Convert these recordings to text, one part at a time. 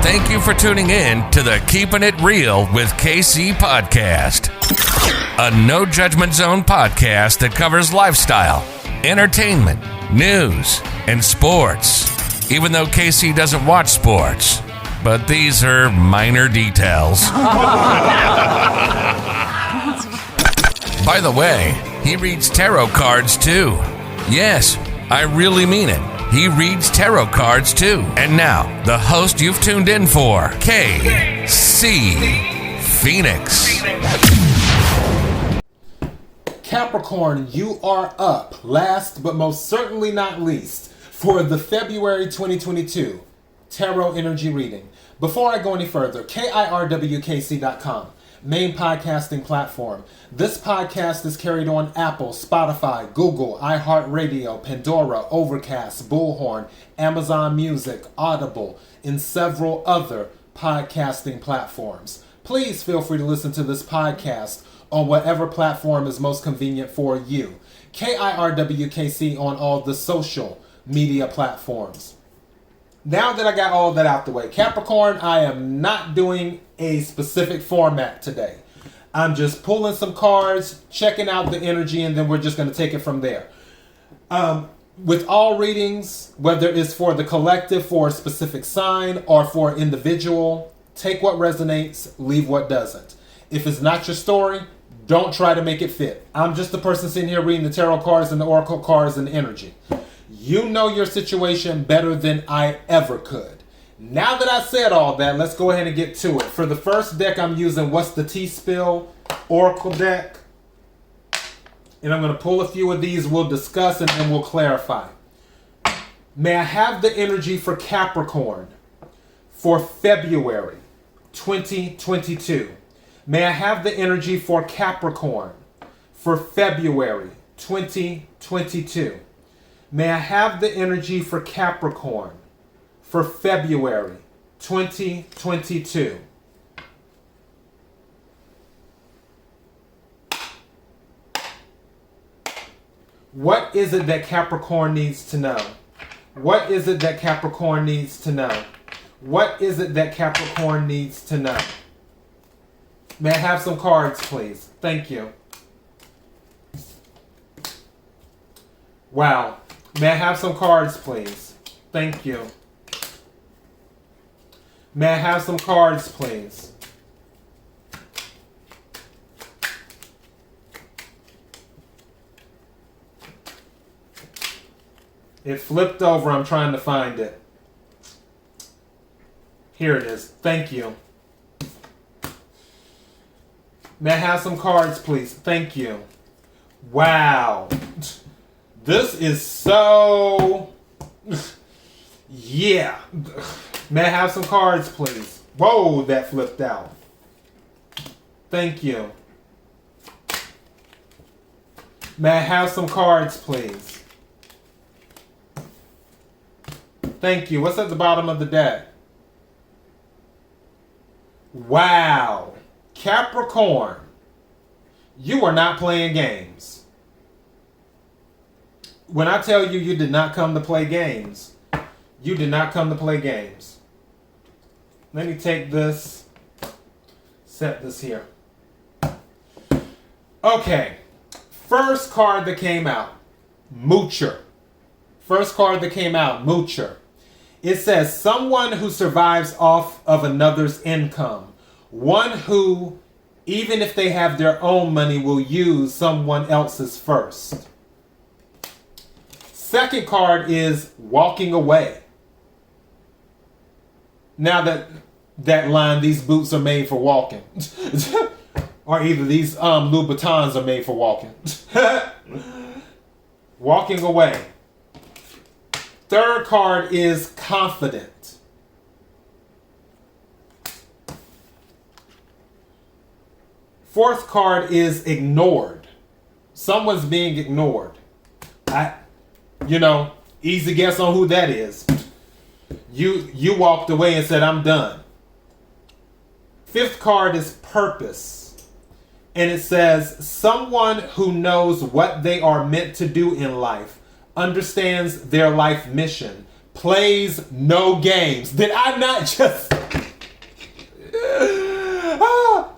Thank you for tuning in to the Keeping It Real with KC podcast, a no judgment zone podcast that covers lifestyle, entertainment, news, and sports. Even though KC doesn't watch sports, but these are minor details. By the way, he reads tarot cards too. Yes, I really mean it. He reads tarot cards too. And now, the host you've tuned in for, KC Phoenix. Capricorn, you are up. Last but most certainly not least, for the February 2022 Tarot Energy Reading. Before I go any further, KIRWKC.com, main podcasting platform. This podcast is carried on Apple, Spotify, Google, iHeartRadio, Pandora, Overcast, Bullhorn, Amazon Music, Audible, and several other podcasting platforms. Please feel free to listen to this podcast on whatever platform is most convenient for you. KIRWKC on all the social media platforms. Now that I got all that out the way, Capricorn, I am not doing a specific format today. I'm just pulling some cards, checking out the energy, and then we're just going to take it from there. With all readings, whether it's for the collective, for a specific sign, or for individual, take what resonates, leave what doesn't. If it's not your story, don't try to make it fit. I'm just the person sitting here reading the tarot cards and the oracle cards and the energy. You know your situation better than I ever could. Now that I said all that, let's go ahead and get to it. For the first deck, I'm using What's the T-Spill Oracle deck. And I'm going to pull a few of these. We'll discuss and then we'll clarify. May I have the energy for Capricorn for February 2022? May I have the energy for Capricorn for February 2022? May I have the energy for Capricorn for February 2022? What is it that Capricorn needs to know? What is it that Capricorn needs to know? What is it that Capricorn needs to know? May I have some cards, please? Thank you. Wow. May I have some cards, please? Thank you. May I have some cards, please? It flipped over. I'm trying to find it. Here it is. Thank you. May I have some cards, please? Thank you. Wow. This is so... yeah. May I have some cards, please? Whoa, that flipped out. Thank you. May I have some cards, please? Thank you. What's at the bottom of the deck? Wow. Capricorn, you are not playing games. When I tell you did not come to play games, you did not come to play games. Let me take this, set this here. Okay, first card that came out, Moocher. First card that came out, Moocher. It says, someone who survives off of another's income. One who, even if they have their own money, will use someone else's first. Second card is walking away. Now that line, these boots are made for walking. Or either these Louboutins are made for walking. Walking away. Third card is confident. Fourth card is ignored. Someone's being ignored. Easy guess on who that is. You walked away and said, I'm done. Fifth card is purpose. And it says, someone who knows what they are meant to do in life, understands their life mission, plays no games. Did I not just...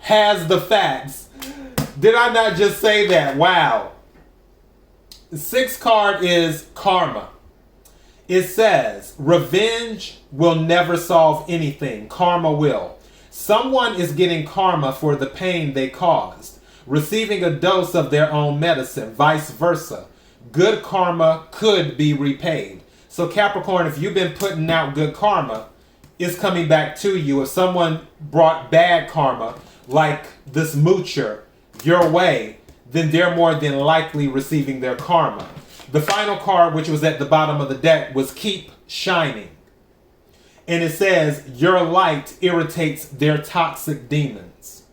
has the facts. Did I not just say that? Wow. The sixth card is karma. It says, revenge will never solve anything. Karma will. Someone is getting karma for the pain they caused, receiving a dose of their own medicine, vice versa. Good karma could be repaid. So Capricorn, if you've been putting out good karma, it's coming back to you. If someone brought bad karma, like this moocher, your way, then they're more than likely receiving their karma. The final card, which was at the bottom of the deck, was keep shining. And it says, your light irritates their toxic demons.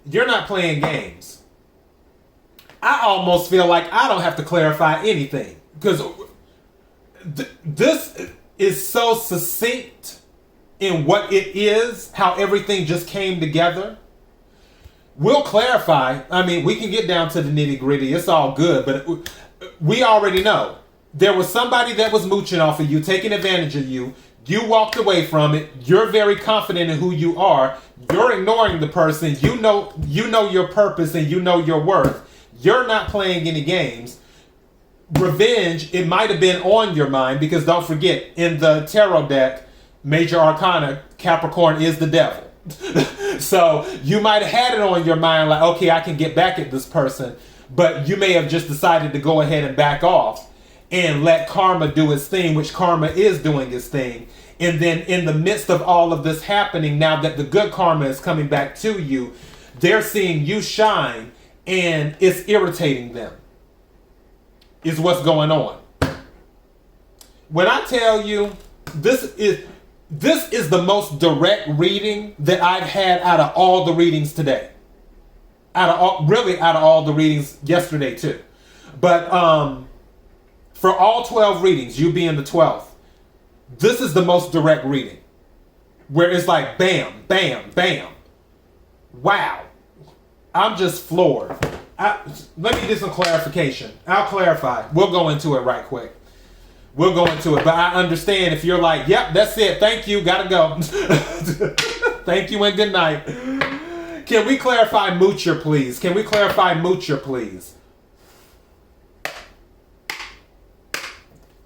You're not playing games. I almost feel like I don't have to clarify anything. Because this is so succinct in what it is, how everything just came together. We'll clarify. I mean, we can get down to the nitty gritty. It's all good. But we already know. There was somebody that was mooching off of you, taking advantage of you. You walked away from it. You're very confident in who you are. You're ignoring the person. You know your purpose and you know your worth. You're not playing any games. Revenge, it might have been on your mind because don't forget, in the tarot deck, Major Arcana, Capricorn is the devil. So you might have had it on your mind like, okay, I can get back at this person. But you may have just decided to go ahead and back off and let karma do its thing, which karma is doing its thing. And then in the midst of all of this happening, now that the good karma is coming back to you, they're seeing you shine and it's irritating them, is what's going on. When I tell you, this is the most direct reading that I've had out of all the readings today. Out of all the readings yesterday too. But for all 12 readings, you being the 12th, this is the most direct reading. Where it's like bam, bam, bam. Wow. I'm just floored. Let me get some clarification. I'll clarify. We'll go into it right quick. We'll go into it. But I understand if you're like, yep, that's it. Thank you. Gotta go. Thank you and good night. Can we clarify moocher, please? Can we clarify moocher, please?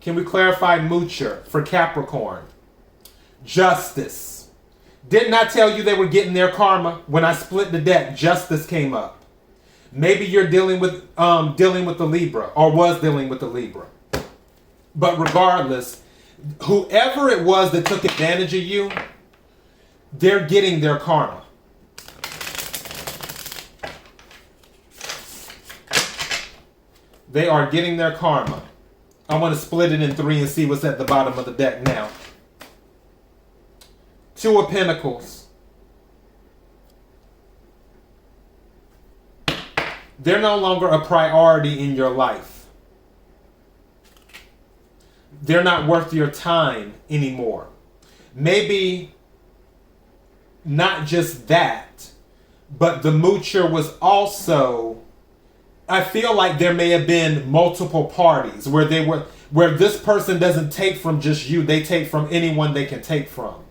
Can we clarify moocher for Capricorn? Justice. Didn't I tell you they were getting their karma? When I split the deck, justice came up. Maybe you're dealing with the Libra, or was dealing with the Libra. But regardless, whoever it was that took advantage of you, they're getting their karma. They are getting their karma. I want to split it in three and see what's at the bottom of the deck now. Two of Pentacles. They're no longer a priority in your life. They're not worth your time anymore. Maybe not just that, but the moocher was also, I feel like there may have been multiple parties where this person doesn't take from just you, they take from anyone they can take from.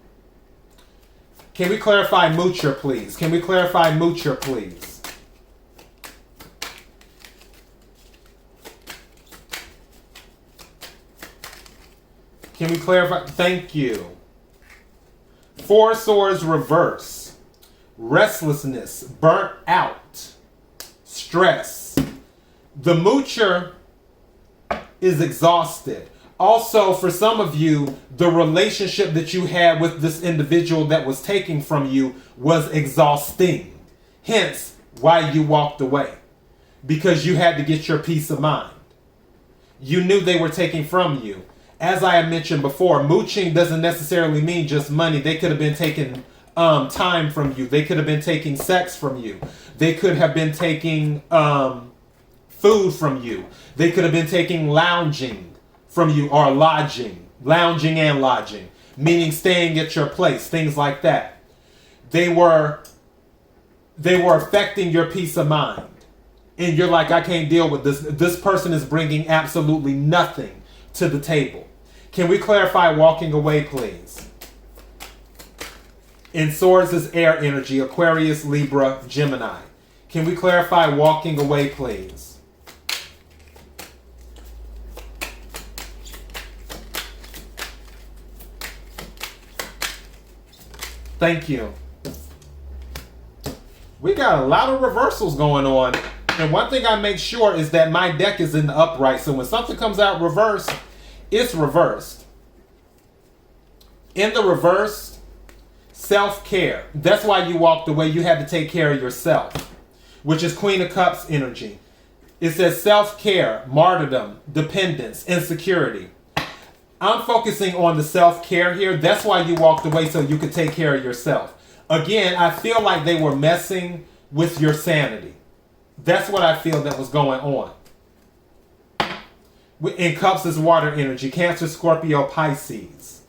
Can we clarify moocher, please? Can we clarify moocher, please? Can we clarify? Thank you. Four Swords reverse. Restlessness, burnt out, stress. The moocher is exhausted. Also, for some of you, the relationship that you had with this individual that was taking from you was exhausting. Hence, why you walked away. Because you had to get your peace of mind. You knew they were taking from you. As I had mentioned before, mooching doesn't necessarily mean just money. They could have been taking time from you. They could have been taking sex from you. They could have been taking food from you. They could have been taking lounging from you, or lodging. Lounging and lodging. Meaning staying at your place. Things like that. They were affecting your peace of mind. And you're like, I can't deal with this. This person is bringing absolutely nothing to the table. Can we clarify walking away, please? And swords is air energy, Aquarius, Libra, Gemini. Can we clarify walking away, please? Thank you. We got a lot of reversals going on. And one thing I make sure is that my deck is in the upright. So when something comes out reversed, it's reversed. In the reverse, self-care. That's why you walked away. You had to take care of yourself, which is Queen of Cups energy. It says self-care, martyrdom, dependence, insecurity. I'm focusing on the self-care here. That's why you walked away, so you could take care of yourself. Again, I feel like they were messing with your sanity. That's what I feel that was going on. In Cups is water energy, Cancer, Scorpio, Pisces.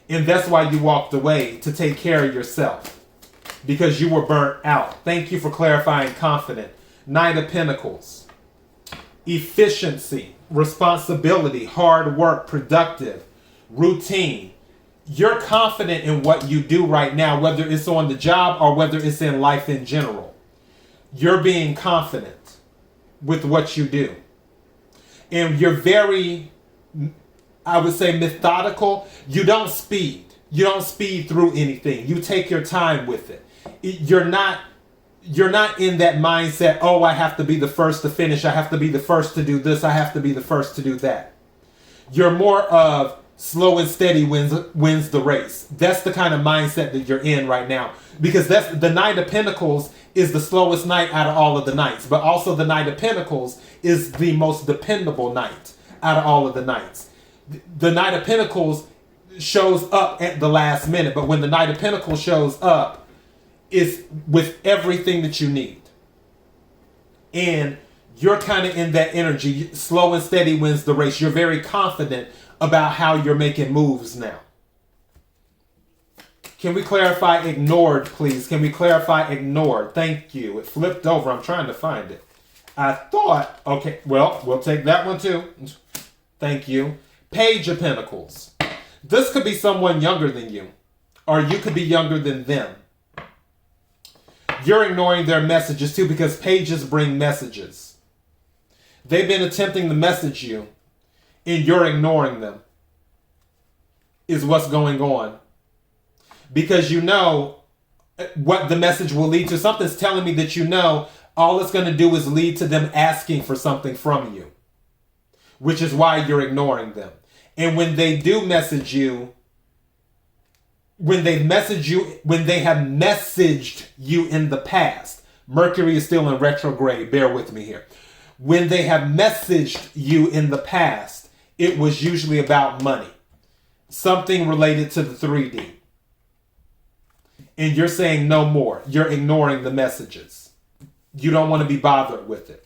And that's why you walked away, to take care of yourself, because you were burnt out. Thank you for clarifying confident. Knight of Pentacles. Efficiency, responsibility, hard work, productive, routine. You're confident in what you do right now, whether it's on the job or whether it's in life in general. You're being confident with what you do. And you're very, I would say, methodical. You don't speed. You don't speed through anything. You take your time with it. You're not in that mindset, oh, I have to be the first to finish. I have to be the first to do this. I have to be the first to do that. You're more of slow and steady wins the race. That's the kind of mindset that you're in right now. Because that's the Knight of Pentacles is the slowest knight out of all of the knights. But also the Knight of Pentacles is the most dependable knight out of all of the knights. The Knight of Pentacles shows up at the last minute. But when the Knight of Pentacles shows up, it's with everything that you need. And you're kind of in that energy. Slow and steady wins the race. You're very confident about how you're making moves now. Can we clarify ignored, please? Can we clarify ignored? Thank you. It flipped over. I'm trying to find it. I thought, okay, well, we'll take that one too. Thank you. Page of Pentacles. This could be someone younger than you, or you could be younger than them. You're ignoring their messages too, because pages bring messages. They've been attempting to message you, and you're ignoring them, is what's going on. Because you know what the message will lead to. Something's telling me that you know all it's going to do is lead to them asking for something from you, which is why you're ignoring them. And when they do message you, when they have messaged you in the past, Mercury is still in retrograde, bear with me here. When they have messaged you in the past, it was usually about money, something related to the 3D. And you're saying no more. You're ignoring the messages. You don't want to be bothered with it.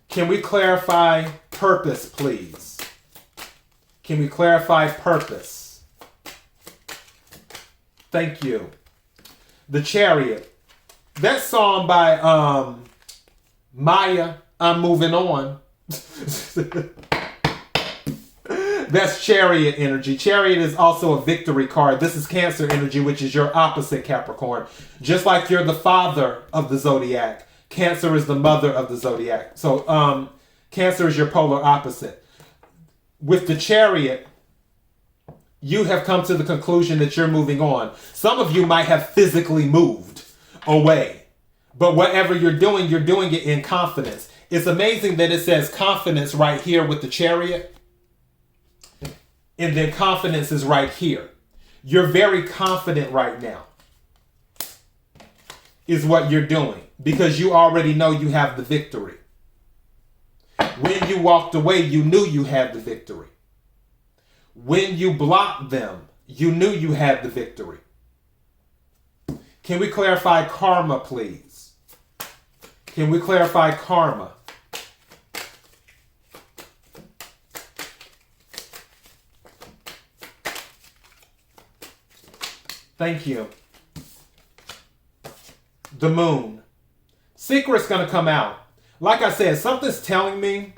Can we clarify purpose, please? Can we clarify purpose? Thank you. The Chariot. That song by Maya, I'm Moving On. That's Chariot energy. Chariot is also a victory card. This is Cancer energy, which is your opposite, Capricorn. Just like you're the father of the zodiac, Cancer is the mother of the zodiac. So Cancer is your polar opposite. With the Chariot, you have come to the conclusion that you're moving on. Some of you might have physically moved away. But whatever you're doing it in confidence. It's amazing that it says confidence right here with the Chariot. And then confidence is right here. You're very confident right now, is what you're doing, because you already know you have the victory. When you walked away, you knew you had the victory. When you blocked them, you knew you had the victory. Can we clarify karma, please? Can we clarify karma? Thank you. The Moon. Secret's going to come out. Like I said, something's telling me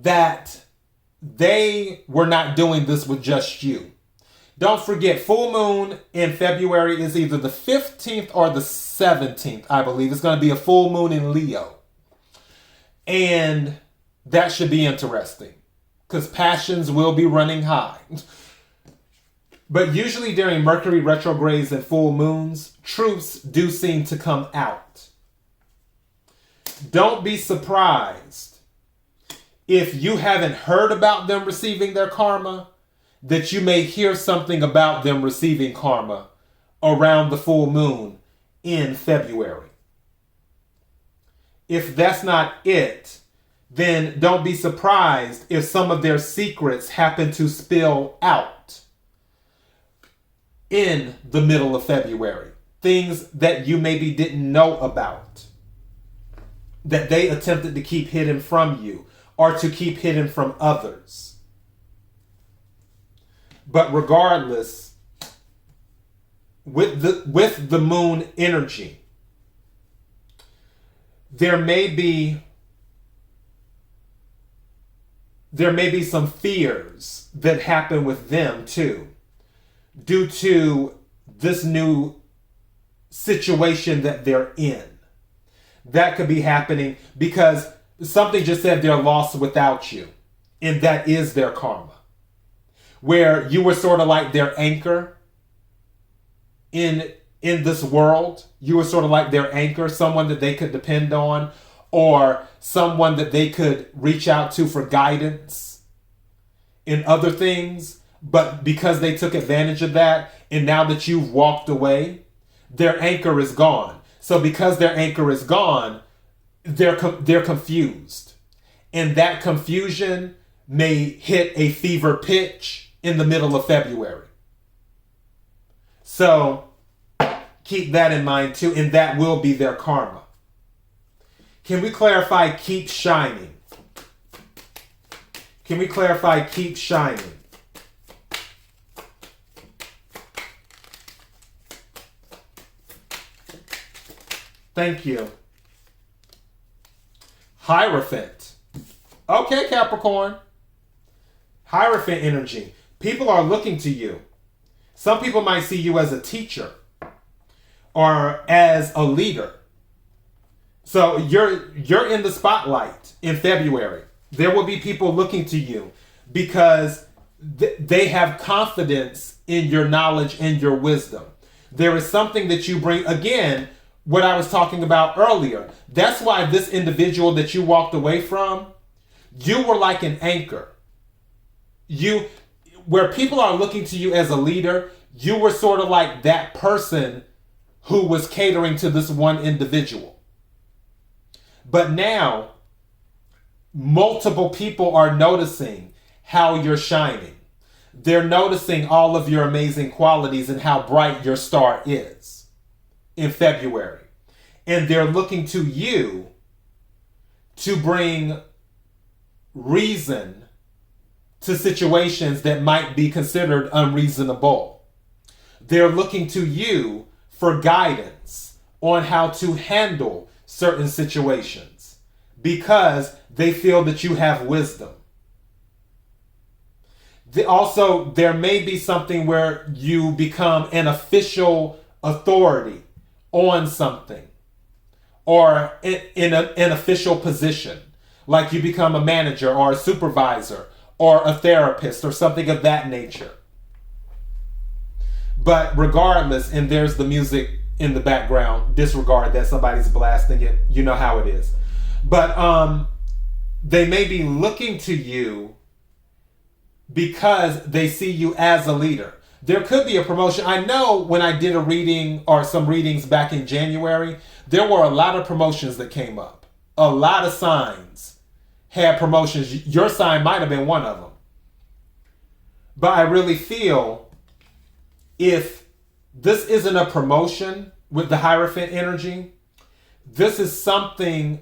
that they were not doing this with just you. Don't forget, full moon in February is either the 15th or the 17th, I believe. It's going to be a full moon in Leo. And that should be interesting because passions will be running high. But usually during Mercury retrogrades and full moons, truths do seem to come out. Don't be surprised if you haven't heard about them receiving their karma, that you may hear something about them receiving karma around the full moon in February. If that's not it, then don't be surprised if some of their secrets happen to spill out in the middle of February. Things that you maybe didn't know about, that they attempted to keep hidden from you or to keep hidden from others. But regardless, with the moon energy, there may be some fears that happen with them too, due to this new situation that they're in. That could be happening because something just said they're lost without you, and that is their karma. Where you were sort of like their anchor in this world. You were sort of like their anchor, someone that they could depend on, or someone that they could reach out to for guidance in other things. But because they took advantage of that, and now that you've walked away, their anchor is gone. So because their anchor is gone, they're confused. And that confusion may hit a fever pitch in the middle of February. So keep that in mind too, and that will be their karma. Can we clarify keep shining? Can we clarify keep shining? Thank you. Hierophant. Okay, Capricorn. Hierophant energy. People are looking to you. Some people might see you as a teacher or as a leader. So you're in the spotlight in February. There will be people looking to you because they have confidence in your knowledge and your wisdom. There is something that you bring. Again, what I was talking about earlier. That's why this individual that you walked away from, you were like an anchor. Where people are looking to you as a leader, you were sort of like that person who was catering to this one individual. But now, multiple people are noticing how you're shining. They're noticing all of your amazing qualities and how bright your star is in February. And they're looking to you to bring reason to situations that might be considered unreasonable. They're looking to you for guidance on how to handle certain situations because they feel that you have wisdom. Also, there may be something where you become an official authority on something or in an official position, like you become a manager or a supervisor or a therapist or something of that nature. But regardless, and there's the music in the background, disregard that, somebody's blasting it, you know how it is. But they may be looking to you because they see you as a leader. There could be a promotion. I know when I did a reading or some readings back in January, there were a lot of promotions that came up. A lot of signs had promotions. Your sign might have been one of them. But I really feel if this isn't a promotion with the Hierophant energy, this is something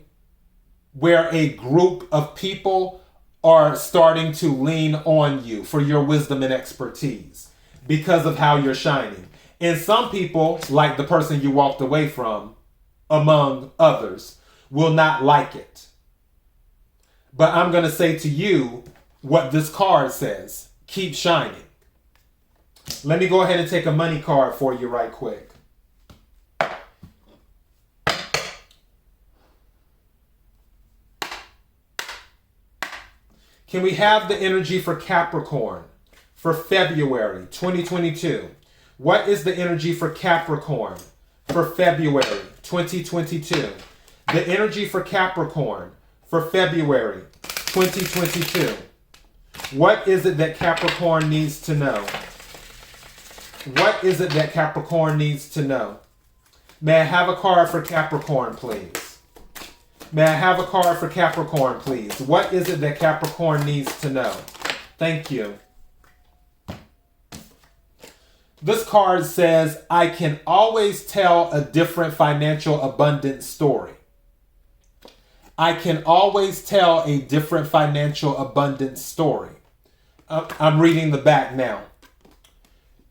where a group of people are starting to lean on you for your wisdom and expertise because of how you're shining. And some people, like the person you walked away from, among others, will not like it. But I'm going to say to you, what this card says. Keep shining. Let me go ahead and take a money card for you right quick. Can we have the energy for Capricorn for February 2022? What is the energy for Capricorn for February 2022? The energy for Capricorn for February 2022. What is it that Capricorn needs to know? What is it that Capricorn needs to know? May I have a card for Capricorn, please? May I have a card for Capricorn, please? What is it that Capricorn needs to know? Thank you. This card says, I can always tell a different financial abundance story. I can always tell a different financial abundance story. I'm reading the back now.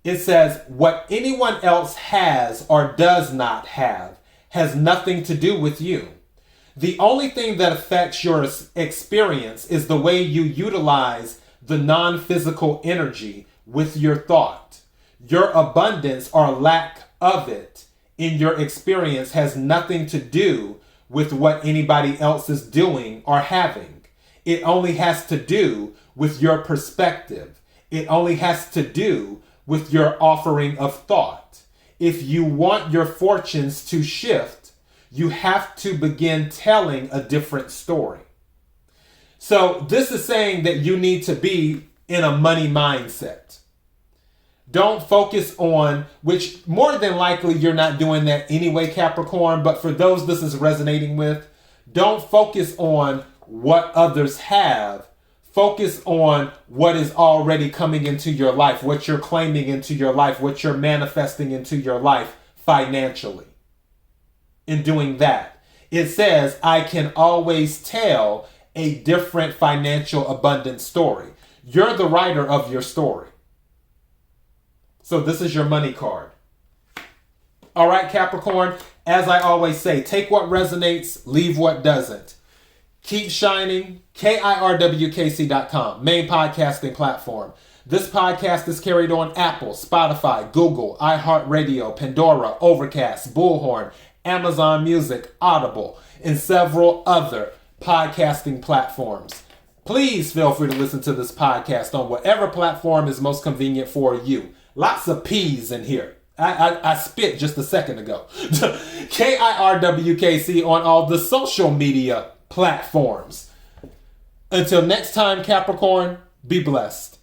It says, what anyone else has or does not have has nothing to do with you. The only thing that affects your experience is the way you utilize the non-physical energy with your thought. Your abundance or lack of it in your experience has nothing to do with what anybody else is doing or having. It only has to do with your perspective. It only has to do with your offering of thought. If you want your fortunes to shift, you have to begin telling a different story. So this is saying that you need to be in a money mindset. Don't focus on, which more than likely you're not doing that anyway, Capricorn, but for those this is resonating with, don't focus on what others have. Focus on what is already coming into your life, what you're claiming into your life, what you're manifesting into your life financially. In doing that, it says, I can always tell a different financial abundance story. You're the writer of your story. So this is your money card. All right, Capricorn, as I always say, take what resonates, leave what doesn't. Keep shining. KIRWKC.com, main podcasting platform. This podcast is carried on Apple, Spotify, Google, iHeartRadio, Pandora, Overcast, Bullhorn, Amazon Music, Audible, and several other podcasting platforms. Please feel free to listen to this podcast on whatever platform is most convenient for you. Lots of P's in here. I spit just a second ago. KIRWKC on all the social media platforms. Until next time, Capricorn, be blessed.